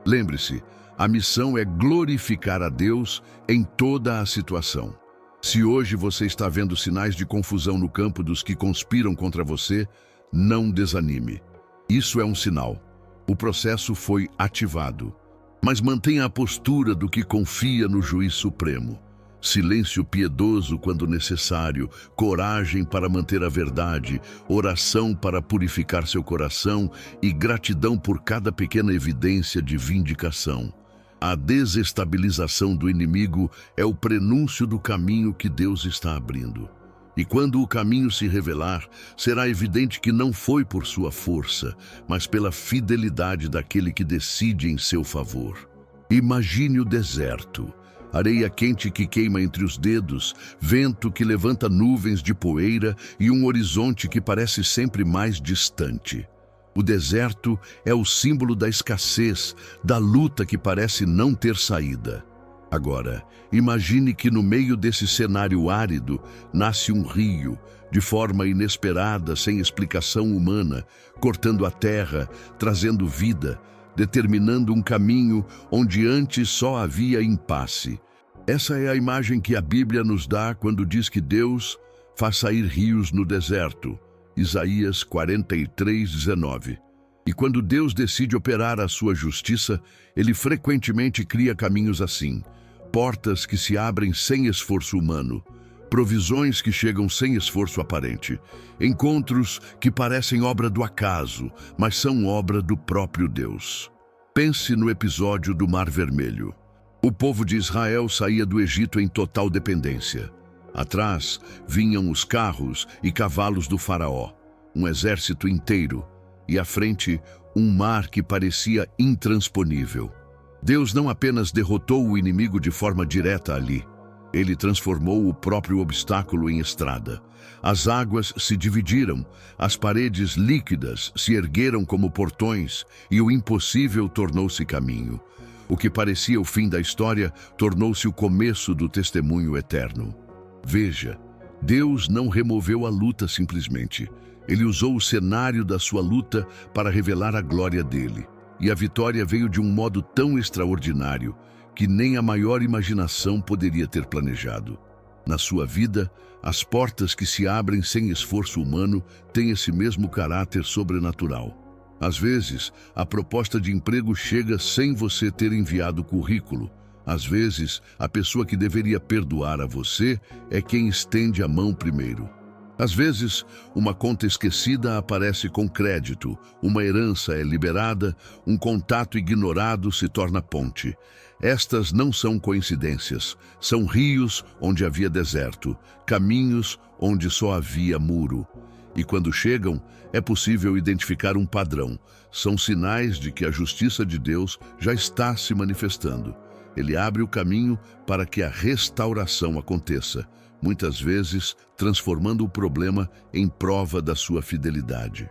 Lembre-se, a missão é glorificar a Deus em toda a situação. Se hoje você está vendo sinais de confusão no campo dos que conspiram contra você, não desanime. Isso é um sinal. O processo foi ativado. Mas mantenha a postura do que confia no juiz supremo. Silêncio piedoso quando necessário, coragem para manter a verdade, oração para purificar seu coração e gratidão por cada pequena evidência de vindicação. A desestabilização do inimigo é o prenúncio do caminho que Deus está abrindo. E quando o caminho se revelar, será evidente que não foi por sua força, mas pela fidelidade daquele que decide em seu favor. Imagine o deserto, areia quente que queima entre os dedos, vento que levanta nuvens de poeira e um horizonte que parece sempre mais distante. O deserto é o símbolo da escassez, da luta que parece não ter saída. Agora, imagine que no meio desse cenário árido nasce um rio, de forma inesperada, sem explicação humana, cortando a terra, trazendo vida, determinando um caminho onde antes só havia impasse. Essa é a imagem que a Bíblia nos dá quando diz que Deus faz sair rios no deserto. Isaías 43:19. E quando Deus decide operar a sua justiça, Ele frequentemente cria caminhos assim, portas que se abrem sem esforço humano, provisões que chegam sem esforço aparente, encontros que parecem obra do acaso, mas são obra do próprio Deus. Pense no episódio do Mar Vermelho. O povo de Israel saía do Egito em total dependência. Atrás vinham os carros e cavalos do faraó, um exército inteiro, e à frente um mar que parecia intransponível. Deus não apenas derrotou o inimigo de forma direta ali, ele transformou o próprio obstáculo em estrada. As águas se dividiram, as paredes líquidas se ergueram como portões e o impossível tornou-se caminho. O que parecia o fim da história tornou-se o começo do testemunho eterno. Veja, Deus não removeu a luta simplesmente. Ele usou o cenário da sua luta para revelar a glória dele. E a vitória veio de um modo tão extraordinário que nem a maior imaginação poderia ter planejado. Na sua vida, as portas que se abrem sem esforço humano têm esse mesmo caráter sobrenatural. Às vezes, a proposta de emprego chega sem você ter enviado o currículo. Às vezes, a pessoa que deveria perdoar a você é quem estende a mão primeiro. Às vezes, uma conta esquecida aparece com crédito, uma herança é liberada, um contato ignorado se torna ponte. Estas não são coincidências, são rios onde havia deserto, caminhos onde só havia muro. E quando chegam, é possível identificar um padrão. São sinais de que a justiça de Deus já está se manifestando. Ele abre o caminho para que a restauração aconteça, muitas vezes transformando o problema em prova da sua fidelidade.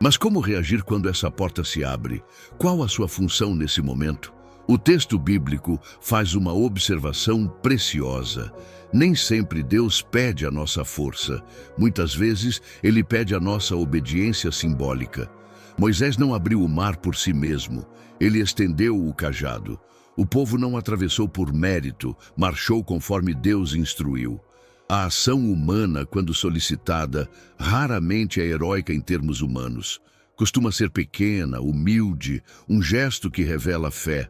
Mas como reagir quando essa porta se abre? Qual a sua função nesse momento? O texto bíblico faz uma observação preciosa. Nem sempre Deus pede a nossa força. Muitas vezes, Ele pede a nossa obediência simbólica. Moisés não abriu o mar por si mesmo. Ele estendeu o cajado. O povo não atravessou por mérito, marchou conforme Deus instruiu. A ação humana, quando solicitada, raramente é heróica em termos humanos. Costuma ser pequena, humilde, um gesto que revela fé.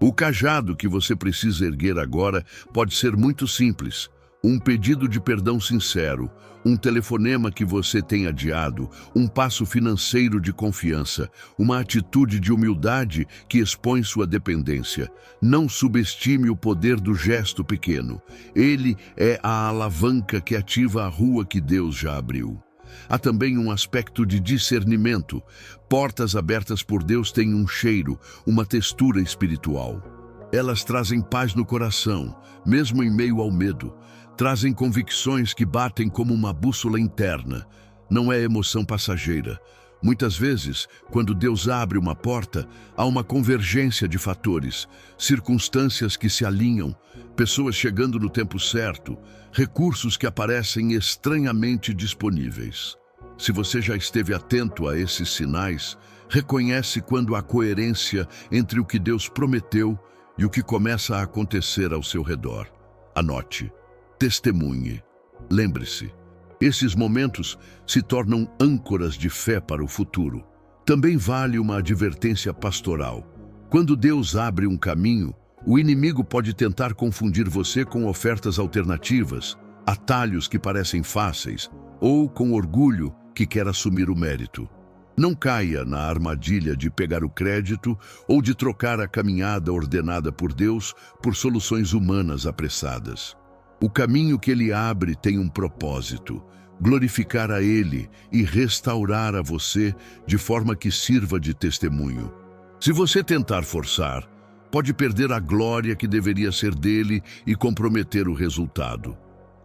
O cajado que você precisa erguer agora pode ser muito simples. Um pedido de perdão sincero, um telefonema que você tem adiado, um passo financeiro de confiança, uma atitude de humildade que expõe sua dependência. Não subestime o poder do gesto pequeno. Ele é a alavanca que ativa a rua que Deus já abriu. Há também um aspecto de discernimento. Portas abertas por Deus têm um cheiro, uma textura espiritual. Elas trazem paz no coração, mesmo em meio ao medo. Trazem convicções que batem como uma bússola interna. Não é emoção passageira. Muitas vezes, quando Deus abre uma porta, há uma convergência de fatores, circunstâncias que se alinham, pessoas chegando no tempo certo, recursos que aparecem estranhamente disponíveis. Se você já esteve atento a esses sinais, reconhece quando há coerência entre o que Deus prometeu e o que começa a acontecer ao seu redor. Anote. Testemunhe. Lembre-se, esses momentos se tornam âncoras de fé para o futuro. Também vale uma advertência pastoral. Quando Deus abre um caminho, o inimigo pode tentar confundir você com ofertas alternativas, atalhos que parecem fáceis, ou com orgulho que quer assumir o mérito. Não caia na armadilha de pegar o crédito ou de trocar a caminhada ordenada por Deus por soluções humanas apressadas. O caminho que Ele abre tem um propósito: glorificar a Ele e restaurar a você de forma que sirva de testemunho. Se você tentar forçar, pode perder a glória que deveria ser dele e comprometer o resultado.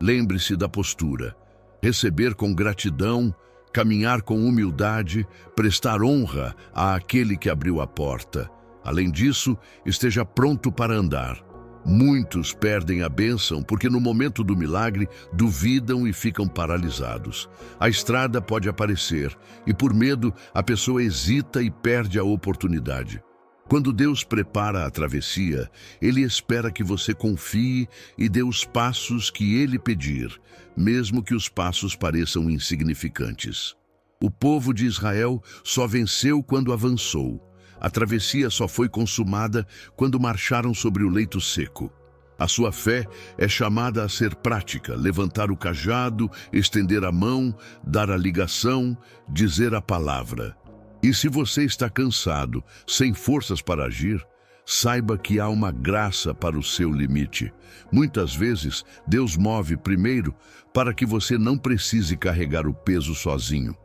Lembre-se da postura: receber com gratidão, caminhar com humildade, prestar honra àquele que abriu a porta. Além disso, esteja pronto para andar. Muitos perdem a bênção porque no momento do milagre duvidam e ficam paralisados. A estrada pode aparecer e por medo a pessoa hesita e perde a oportunidade. Quando Deus prepara a travessia, Ele espera que você confie e dê os passos que Ele pedir, mesmo que os passos pareçam insignificantes. O povo de Israel só venceu quando avançou. A travessia só foi consumada quando marcharam sobre o leito seco. A sua fé é chamada a ser prática, levantar o cajado, estender a mão, dar a ligação, dizer a palavra. E se você está cansado, sem forças para agir, saiba que há uma graça para o seu limite. Muitas vezes, Deus move primeiro para que você não precise carregar o peso sozinho.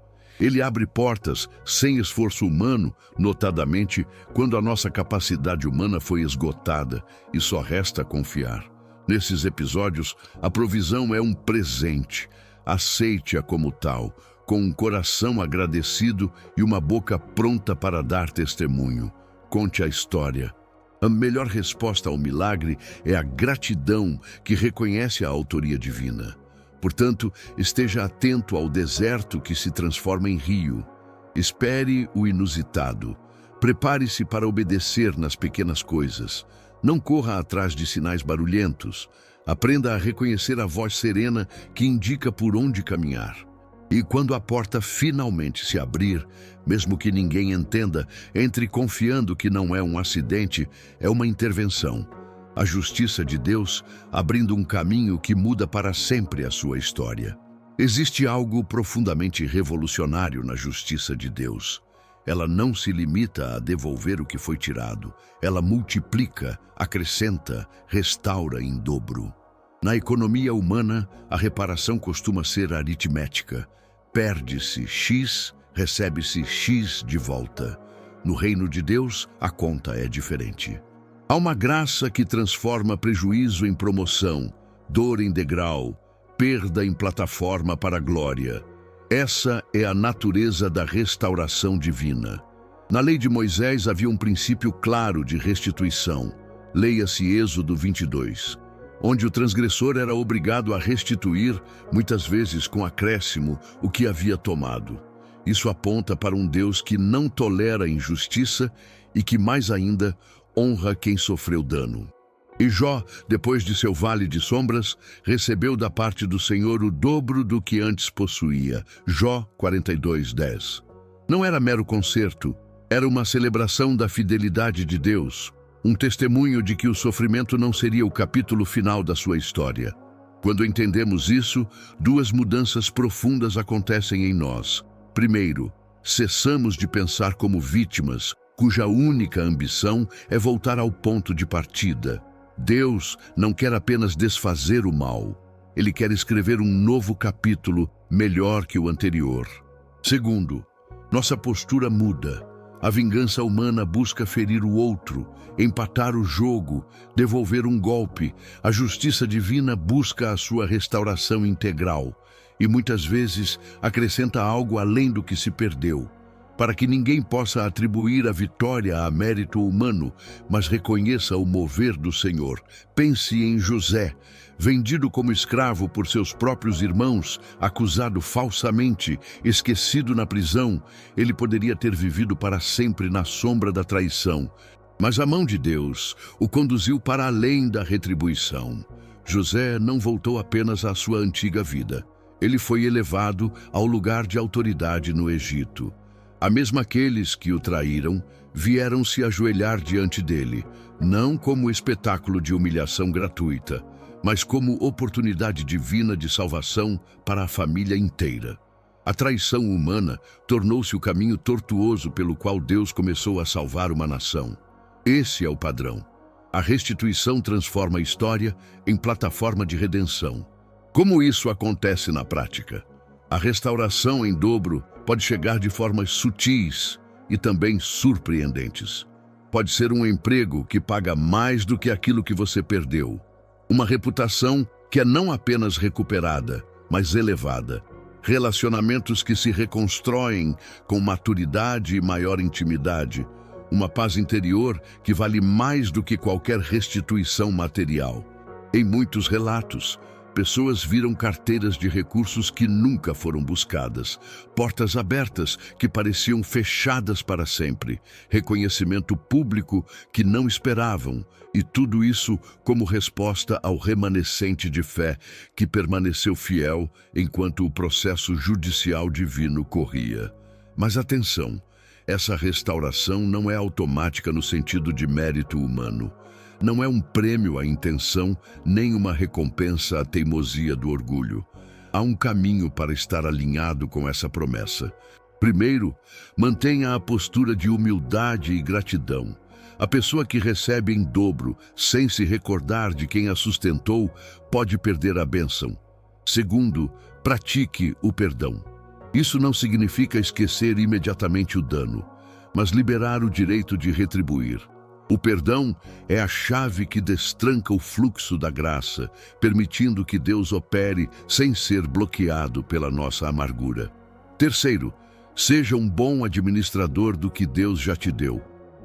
Ele abre portas sem esforço humano, notadamente quando a nossa capacidade humana foi esgotada e só resta confiar. Nesses episódios, a provisão é um presente. Aceite-a como tal, com um coração agradecido e uma boca pronta para dar testemunho. Conte a história. A melhor resposta ao milagre é a gratidão que reconhece a autoria divina. Portanto, esteja atento ao deserto que se transforma em rio. Espere o inusitado. Prepare-se para obedecer nas pequenas coisas. Não corra atrás de sinais barulhentos. Aprenda a reconhecer a voz serena que indica por onde caminhar. E quando a porta finalmente se abrir, mesmo que ninguém entenda, entre confiando que não é um acidente, é uma intervenção. A justiça de Deus abrindo um caminho que muda para sempre a sua história. Existe algo profundamente revolucionário na justiça de Deus. Ela não se limita a devolver o que foi tirado. Ela multiplica, acrescenta, restaura em dobro. Na economia humana, a reparação costuma ser aritmética. Perde-se X, recebe-se X de volta. No reino de Deus, a conta é diferente. Há uma graça que transforma prejuízo em promoção, dor em degrau, perda em plataforma para a glória. Essa é a natureza da restauração divina. Na lei de Moisés havia um princípio claro de restituição. Leia-se Êxodo 22, onde o transgressor era obrigado a restituir, muitas vezes com acréscimo, o que havia tomado. Isso aponta para um Deus que não tolera injustiça e que, mais ainda, honra quem sofreu dano. E Jó, depois de seu vale de sombras, recebeu da parte do Senhor o dobro do que antes possuía. Jó 42:10. Não era mero concerto, era uma celebração da fidelidade de Deus, um testemunho de que o sofrimento não seria o capítulo final da sua história. Quando entendemos isso, duas mudanças profundas acontecem em nós. Primeiro, cessamos de pensar como vítimas, cuja única ambição é voltar ao ponto de partida. Deus não quer apenas desfazer o mal. Ele quer escrever um novo capítulo melhor que o anterior. Segundo, nossa postura muda. A vingança humana busca ferir o outro, empatar o jogo, devolver um golpe. A justiça divina busca a sua restauração integral e muitas vezes acrescenta algo além do que se perdeu, para que ninguém possa atribuir a vitória a mérito humano, mas reconheça o mover do Senhor. Pense em José, vendido como escravo por seus próprios irmãos, acusado falsamente, esquecido na prisão. Ele poderia ter vivido para sempre na sombra da traição, mas a mão de Deus o conduziu para além da retribuição. José não voltou apenas à sua antiga vida. Ele foi elevado ao lugar de autoridade no Egito. A mesmo aqueles que o traíram vieram se ajoelhar diante dele, não como espetáculo de humilhação gratuita, mas como oportunidade divina de salvação para a família inteira. A traição humana tornou-se o caminho tortuoso pelo qual Deus começou a salvar uma nação. Esse é o padrão. A restituição transforma a história em plataforma de redenção. Como isso acontece na prática? A restauração em dobro pode chegar de formas sutis e também surpreendentes. Pode ser um emprego que paga mais do que aquilo que você perdeu. Uma reputação que é não apenas recuperada, mas elevada. Relacionamentos que se reconstroem com maturidade e maior intimidade. Uma paz interior que vale mais do que qualquer restituição material. Em muitos relatos, pessoas viram carteiras de recursos que nunca foram buscadas, portas abertas que pareciam fechadas para sempre, reconhecimento público que não esperavam, e tudo isso como resposta ao remanescente de fé que permaneceu fiel enquanto o processo judicial divino corria. Mas atenção, essa restauração não é automática no sentido de mérito humano. Não é um prêmio à intenção, nem uma recompensa à teimosia do orgulho. Há um caminho para estar alinhado com essa promessa. Primeiro, mantenha a postura de humildade e gratidão. A pessoa que recebe em dobro, sem se recordar de quem a sustentou, pode perder a bênção. Segundo, pratique o perdão. Isso não significa esquecer imediatamente o dano, mas liberar o direito de retribuir. O perdão é a chave que destranca o fluxo da graça, permitindo que Deus opere sem ser bloqueado pela nossa amargura. Terceiro, seja um bom administrador do que Deus já te deu.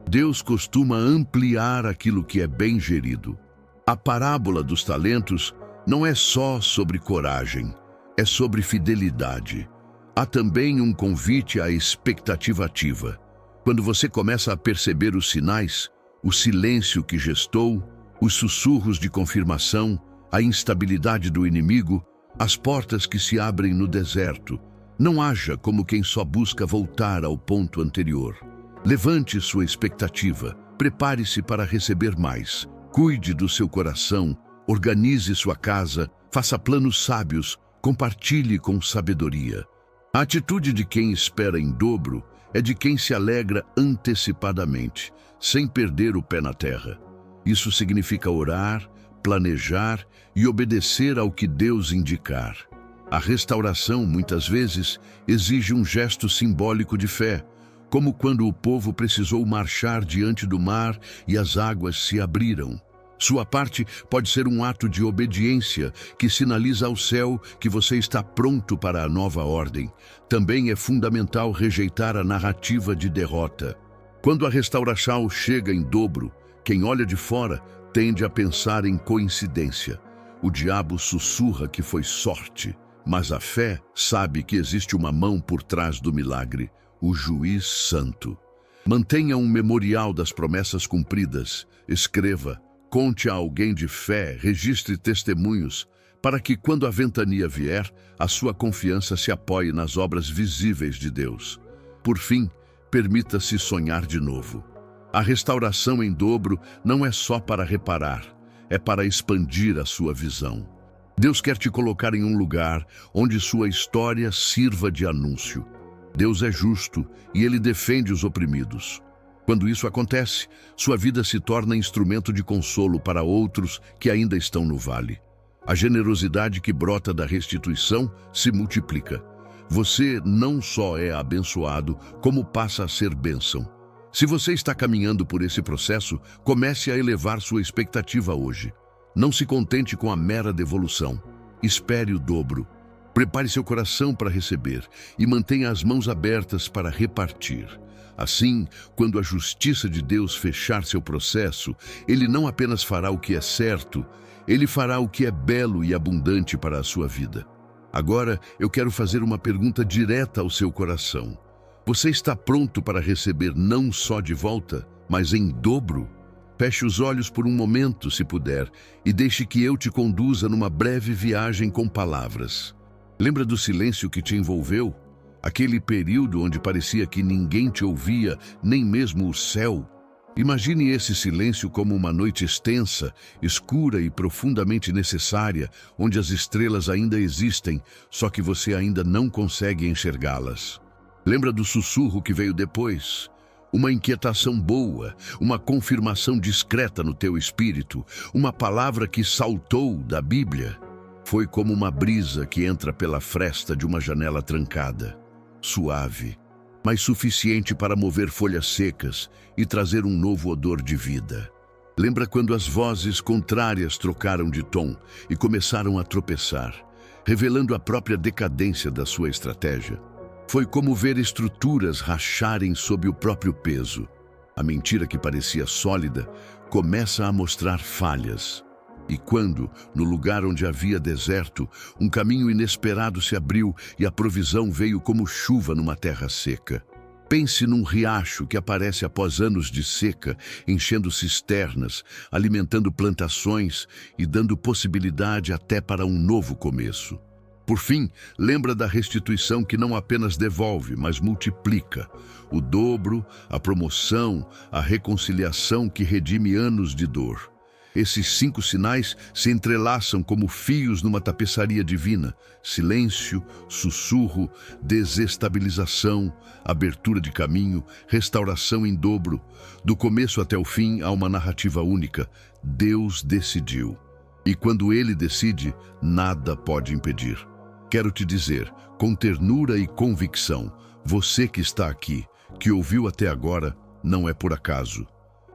Deus costuma ampliar aquilo que é bem gerido. A parábola dos talentos não é só sobre coragem, é sobre fidelidade. Há também um convite à expectativa ativa. Quando você começa a perceber os sinais, o silêncio que gestou, os sussurros de confirmação, a instabilidade do inimigo, as portas que se abrem no deserto, não haja como quem só busca voltar ao ponto anterior. Levante sua expectativa, prepare-se para receber mais, cuide do seu coração, organize sua casa, faça planos sábios, compartilhe com sabedoria. A atitude de quem espera em dobro é de quem se alegra antecipadamente, sem perder o pé na terra. Isso significa orar, planejar e obedecer ao que Deus indicar. A restauração, muitas vezes, exige um gesto simbólico de fé, como quando o povo precisou marchar diante do mar e as águas se abriram. Sua parte pode ser um ato de obediência que sinaliza ao céu que você está pronto para a nova ordem. Também é fundamental rejeitar a narrativa de derrota. Quando a restauração chega em dobro, quem olha de fora tende a pensar em coincidência. O diabo sussurra que foi sorte, mas a fé sabe que existe uma mão por trás do milagre, o juiz santo. Mantenha um memorial das promessas cumpridas, escreva, conte a alguém de fé, registre testemunhos, para que quando a ventania vier, a sua confiança se apoie nas obras visíveis de Deus. Por fim, permita-se sonhar de novo. A restauração em dobro não é só para reparar, é para expandir a sua visão. Deus quer te colocar em um lugar onde sua história sirva de anúncio. Deus é justo e Ele defende os oprimidos. Quando isso acontece, sua vida se torna instrumento de consolo para outros que ainda estão no vale. A generosidade que brota da restituição se multiplica. Você não só é abençoado, como passa a ser bênção. Se você está caminhando por esse processo, comece a elevar sua expectativa hoje. Não se contente com a mera devolução. Espere o dobro. Prepare seu coração para receber e mantenha as mãos abertas para repartir. Assim, quando a justiça de Deus fechar seu processo, Ele não apenas fará o que é certo, Ele fará o que é belo e abundante para a sua vida. Agora, eu quero fazer uma pergunta direta ao seu coração. Você está pronto para receber não só de volta, mas em dobro? Feche os olhos por um momento, se puder, e deixe que eu te conduza numa breve viagem com palavras. Lembra do silêncio que te envolveu? Aquele período onde parecia que ninguém te ouvia, nem mesmo o céu. Imagine esse silêncio como uma noite extensa, escura e profundamente necessária, onde as estrelas ainda existem, só que você ainda não consegue enxergá-las. Lembra do sussurro que veio depois? Uma inquietação boa, uma confirmação discreta no teu espírito, uma palavra que saltou da Bíblia. Foi como uma brisa que entra pela fresta de uma janela trancada. Suave, mas suficiente para mover folhas secas e trazer um novo odor de vida. Lembra quando as vozes contrárias trocaram de tom e começaram a tropeçar, revelando a própria decadência da sua estratégia? Foi como ver estruturas racharem sob o próprio peso. A mentira que parecia sólida começa a mostrar falhas. E quando, no lugar onde havia deserto, um caminho inesperado se abriu e a provisão veio como chuva numa terra seca. Pense num riacho que aparece após anos de seca, enchendo cisternas, alimentando plantações e dando possibilidade até para um novo começo. Por fim, lembra da restituição que não apenas devolve, mas multiplica. O dobro, a promoção, a reconciliação que redime anos de dor. Esses 5 sinais se entrelaçam como fios numa tapeçaria divina: silêncio, sussurro, desestabilização, abertura de caminho, restauração em dobro. Do começo até o fim há uma narrativa única. Deus decidiu. E quando Ele decide, nada pode impedir. Quero te dizer, com ternura e convicção, você que está aqui, que ouviu até agora, não é por acaso.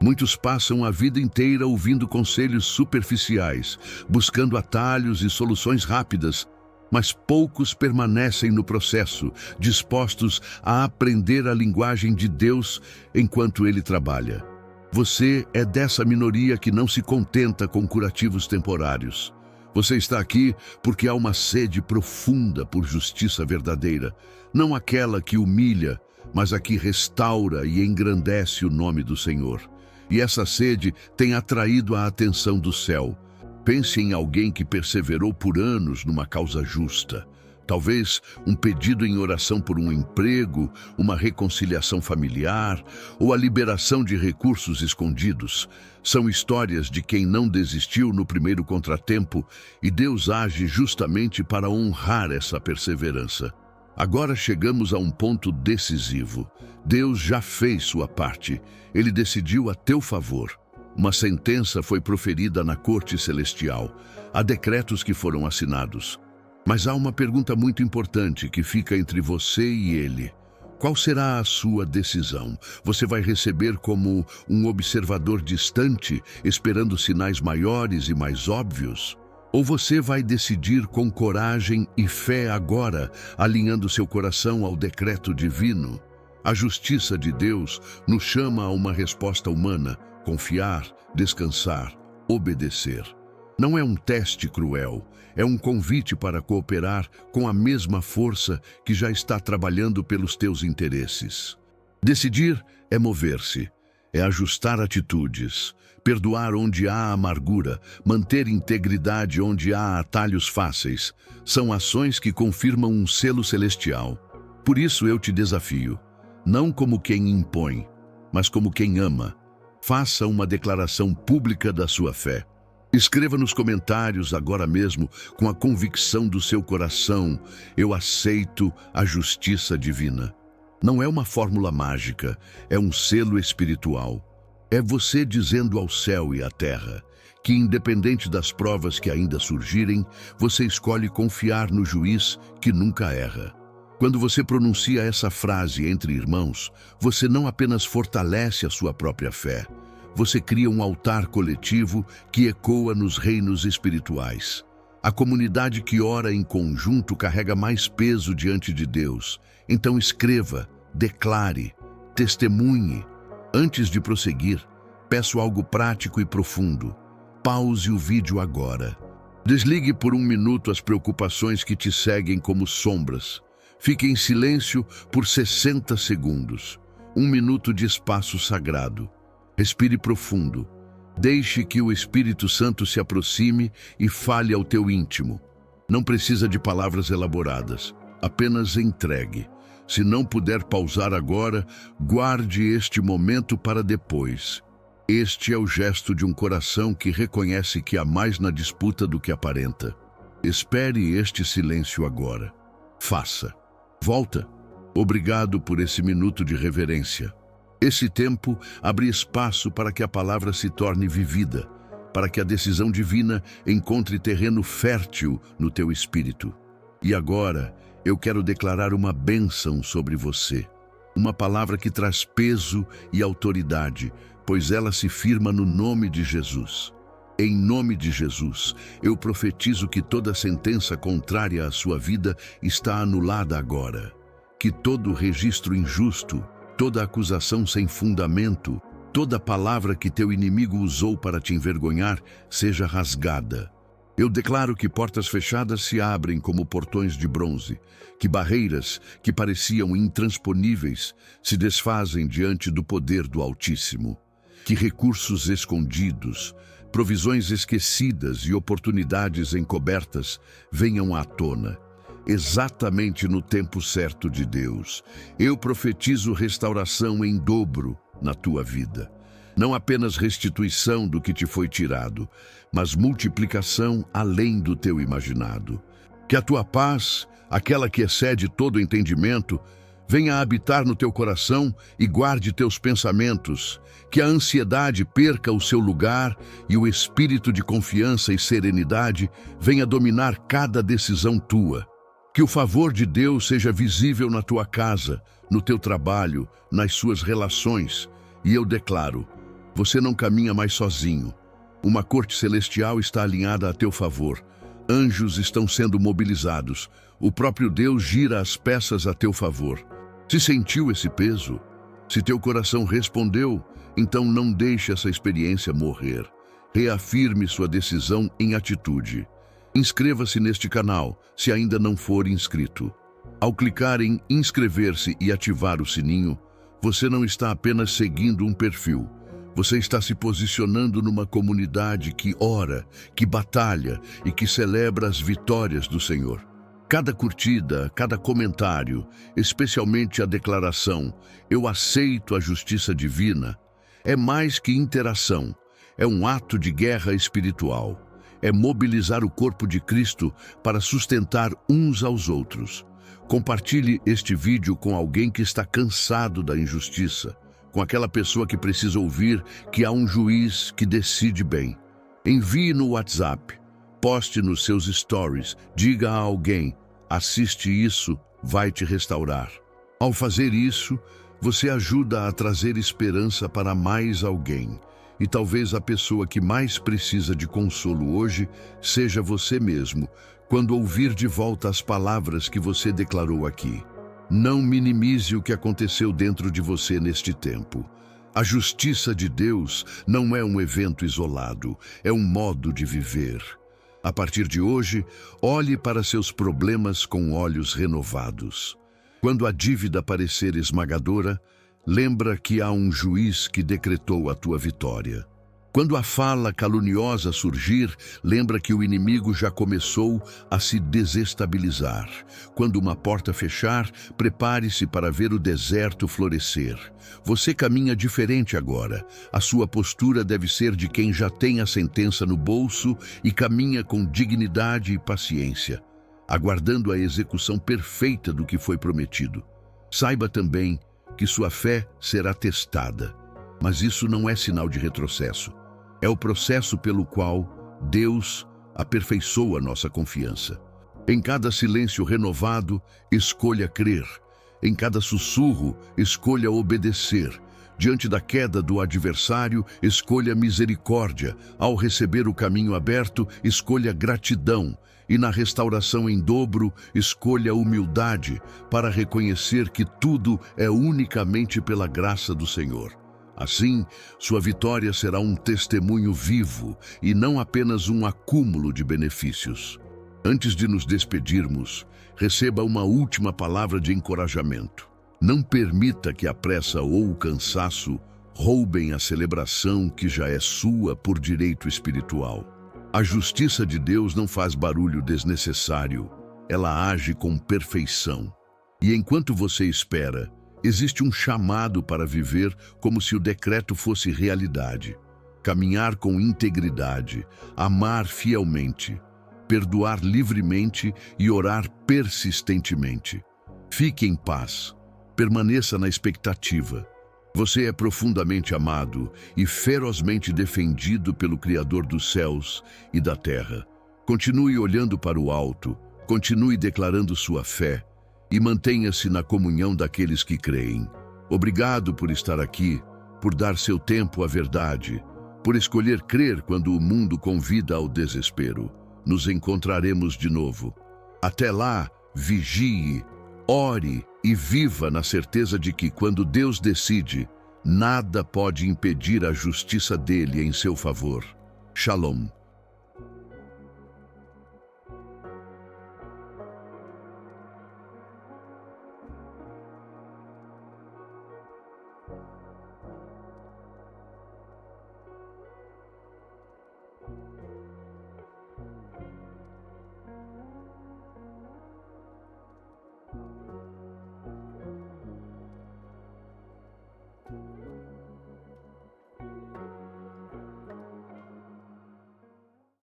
Muitos passam a vida inteira ouvindo conselhos superficiais, buscando atalhos e soluções rápidas, mas poucos permanecem no processo, dispostos a aprender a linguagem de Deus enquanto Ele trabalha. Você é dessa minoria que não se contenta com curativos temporários. Você está aqui porque há uma sede profunda por justiça verdadeira, não aquela que humilha, mas a que restaura e engrandece o nome do Senhor. E essa sede tem atraído a atenção do céu. Pense em alguém que perseverou por anos numa causa justa. Talvez um pedido em oração por um emprego, uma reconciliação familiar ou a liberação de recursos escondidos. São histórias de quem não desistiu no primeiro contratempo e Deus age justamente para honrar essa perseverança. Agora chegamos a um ponto decisivo. Deus já fez sua parte. Ele decidiu a teu favor. Uma sentença foi proferida na corte celestial. Há decretos que foram assinados. Mas há uma pergunta muito importante que fica entre você e Ele. Qual será a sua decisão? Você vai receber como um observador distante, esperando sinais maiores e mais óbvios? Ou você vai decidir com coragem e fé agora, alinhando seu coração ao decreto divino? A justiça de Deus nos chama a uma resposta humana: confiar, descansar, obedecer. Não é um teste cruel, é um convite para cooperar com a mesma força que já está trabalhando pelos teus interesses. Decidir é mover-se, é ajustar atitudes, perdoar onde há amargura, manter integridade onde há atalhos fáceis. São ações que confirmam um selo celestial. Por isso eu te desafio, não como quem impõe, mas como quem ama. Faça uma declaração pública da sua fé. Escreva nos comentários agora mesmo, com a convicção do seu coração: eu aceito a justiça divina. Não é uma fórmula mágica, é um selo espiritual. É você dizendo ao céu e à terra que, independente das provas que ainda surgirem, você escolhe confiar no juiz que nunca erra. Quando você pronuncia essa frase entre irmãos, você não apenas fortalece a sua própria fé, você cria um altar coletivo que ecoa nos reinos espirituais. A comunidade que ora em conjunto carrega mais peso diante de Deus. Então escreva, declare, testemunhe. Antes de prosseguir, peço algo prático e profundo. Pause o vídeo agora. Desligue por 1 minuto as preocupações que te seguem como sombras. Fique em silêncio por 60 segundos. 1 minuto de espaço sagrado. Respire profundo. Deixe que o Espírito Santo se aproxime e fale ao teu íntimo. Não precisa de palavras elaboradas. Apenas entregue. Se não puder pausar agora, guarde este momento para depois. Este é o gesto de um coração que reconhece que há mais na disputa do que aparenta. Espere este silêncio agora. Faça. Volta. Obrigado por esse minuto de reverência. Esse tempo abre espaço para que a palavra se torne vivida, para que a decisão divina encontre terreno fértil no teu espírito. E agora, eu quero declarar uma bênção sobre você. Uma palavra que traz peso e autoridade, pois ela se firma no nome de Jesus. Em nome de Jesus, eu profetizo que toda sentença contrária à sua vida está anulada agora. Que todo registro injusto, toda acusação sem fundamento, toda palavra que teu inimigo usou para te envergonhar, seja rasgada. Eu declaro que portas fechadas se abrem como portões de bronze, que barreiras que pareciam intransponíveis se desfazem diante do poder do Altíssimo, que recursos escondidos, provisões esquecidas e oportunidades encobertas venham à tona. Exatamente no tempo certo de Deus. Eu profetizo restauração em dobro na tua vida. Não apenas restituição do que te foi tirado, mas multiplicação além do teu imaginado. Que a tua paz, aquela que excede todo entendimento, venha habitar no teu coração e guarde teus pensamentos. Que a ansiedade perca o seu lugar e o espírito de confiança e serenidade venha dominar cada decisão tua. Que o favor de Deus seja visível na tua casa, no teu trabalho, nas suas relações. E eu declaro, você não caminha mais sozinho. Uma corte celestial está alinhada a teu favor. Anjos estão sendo mobilizados. O próprio Deus gira as peças a teu favor. Se sentiu esse peso? Se teu coração respondeu, então não deixe essa experiência morrer. Reafirme sua decisão em atitude. Inscreva-se neste canal, se ainda não for inscrito. Ao clicar em inscrever-se e ativar o sininho, você não está apenas seguindo um perfil. Você está se posicionando numa comunidade que ora, que batalha e que celebra as vitórias do Senhor. Cada curtida, cada comentário, especialmente a declaração "Eu aceito a justiça divina", é mais que interação, é um ato de guerra espiritual. É mobilizar o corpo de Cristo para sustentar uns aos outros. Compartilhe este vídeo com alguém que está cansado da injustiça, com aquela pessoa que precisa ouvir que há um juiz que decide bem. Envie no WhatsApp, poste nos seus stories, diga a alguém: assiste isso, vai te restaurar. Ao fazer isso, você ajuda a trazer esperança para mais alguém. E talvez a pessoa que mais precisa de consolo hoje seja você mesmo, quando ouvir de volta as palavras que você declarou aqui. Não minimize o que aconteceu dentro de você neste tempo. A justiça de Deus não é um evento isolado, é um modo de viver. A partir de hoje, olhe para seus problemas com olhos renovados. Quando a dívida parecer esmagadora, lembra que há um juiz que decretou a tua vitória. Quando a fala caluniosa surgir, lembra que o inimigo já começou a se desestabilizar. Quando uma porta fechar, prepare-se para ver o deserto florescer. Você caminha diferente agora. A sua postura deve ser de quem já tem a sentença no bolso e caminha com dignidade e paciência, aguardando a execução perfeita do que foi prometido. Saiba também que sua fé será testada, mas isso não é sinal de retrocesso. É o processo pelo qual Deus aperfeiçoa nossa confiança. Em cada silêncio renovado, escolha crer. Em cada sussurro, escolha obedecer. Diante da queda do adversário, escolha misericórdia. Ao receber o caminho aberto, escolha gratidão. E na restauração em dobro, escolha humildade para reconhecer que tudo é unicamente pela graça do Senhor. Assim, sua vitória será um testemunho vivo e não apenas um acúmulo de benefícios. Antes de nos despedirmos, receba uma última palavra de encorajamento. Não permita que a pressa ou o cansaço roubem a celebração que já é sua por direito espiritual. A justiça de Deus não faz barulho desnecessário, ela age com perfeição. E enquanto você espera, existe um chamado para viver como se o decreto fosse realidade. Caminhar com integridade, amar fielmente, perdoar livremente e orar persistentemente. Fique em paz, permaneça na expectativa. Você é profundamente amado e ferozmente defendido pelo Criador dos céus e da terra. Continue olhando para o alto, continue declarando sua fé e mantenha-se na comunhão daqueles que creem. Obrigado por estar aqui, por dar seu tempo à verdade, por escolher crer quando o mundo convida ao desespero. Nos encontraremos de novo. Até lá, vigie, ore e viva na certeza de que, quando Deus decide, nada pode impedir a justiça dele em seu favor. Shalom.